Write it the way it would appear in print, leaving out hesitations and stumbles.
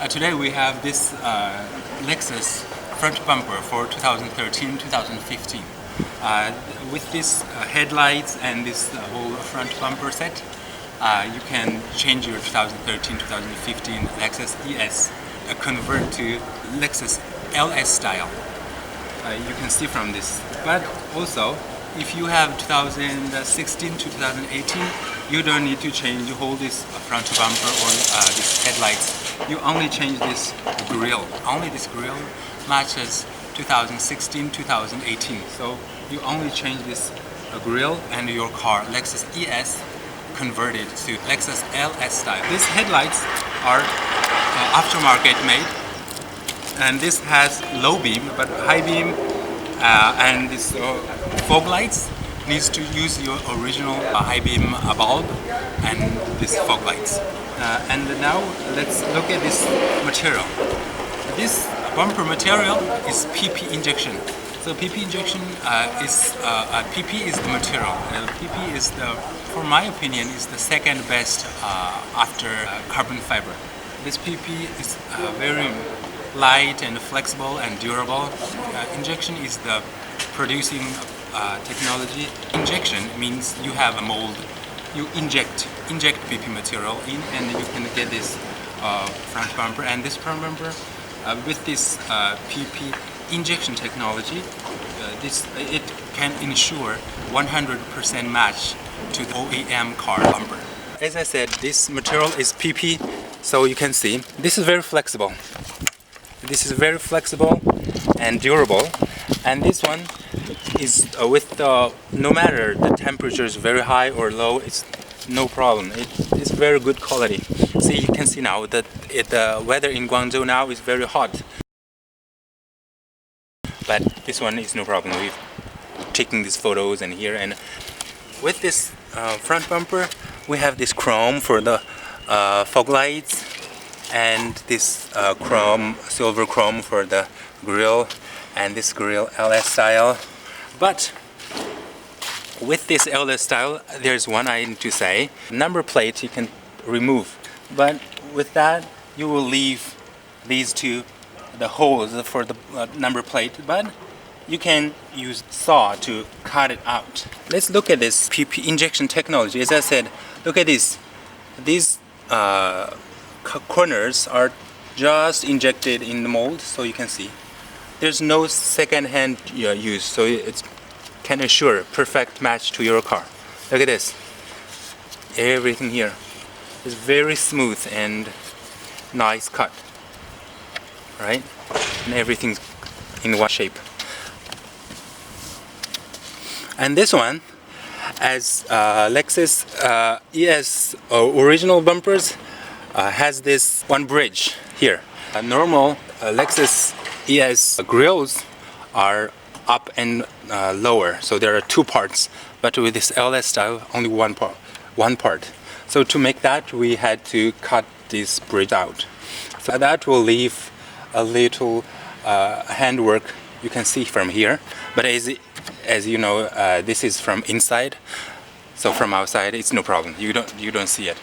Today we have this Lexus front bumper for 2013-2015. With this headlights and this whole front bumper set, you can change your 2013-2015 Lexus ES, convert to Lexus LS style. You can see from this. But also, if you have 2016 to 2018, you don't need to change whole this front bumper or this headlights. You only change this grille. Only this grille matches 2016-2018. So you only change this grille and your car Lexus ES converted to Lexus LS style. These headlights are aftermarket made, and this has low beam but high beam, and this fog lights needs to use your original high beam bulb and this fog lights. And now let's look at this material. This bumper material is PP injection. So PP injection PP is the material. PP is for my opinion, is the second best after carbon fiber. This PP is very light and flexible and durable. Injection is the producing technology. Injection means you have a mold. You inject PP material in, and you can get this front bumper. And this front bumper, with this PP injection technology, it can ensure 100% match to the OEM car bumper. As I said, this material is PP, so you can see this is very flexible. This is very flexible and durable, and this one is with no matter the temperature is very high or low, it's no problem. It's very good quality. See, you can see now that the weather in Guangzhou now is very hot, but this one is no problem. We're taking these photos and here, and with this front bumper we have this chrome for the fog lights, and this silver chrome for the grille, and this grille LS style. But with this LS style, there's one I need to say. Number plate you can remove, but with that you will leave these two, the holes for the number plate, but you can use saw to cut it out. Let's look at this PP injection technology. As I said, look at this. These corners are just injected in the mold, so you can see there's no second-hand use, so it can assure perfect match to your car. Look at this. Everything here is very smooth and nice cut, right? And everything's in one shape. And this one, as Lexus ES original bumpers, has this one bridge here. Normal Lexus ES grills are up and lower, so there are two parts, but with this LS style only one part. So to make that, we had to cut this bridge out. So that will leave a little handwork you can see from here, but as you know, this is from inside, so from outside it's no problem. You don't see it.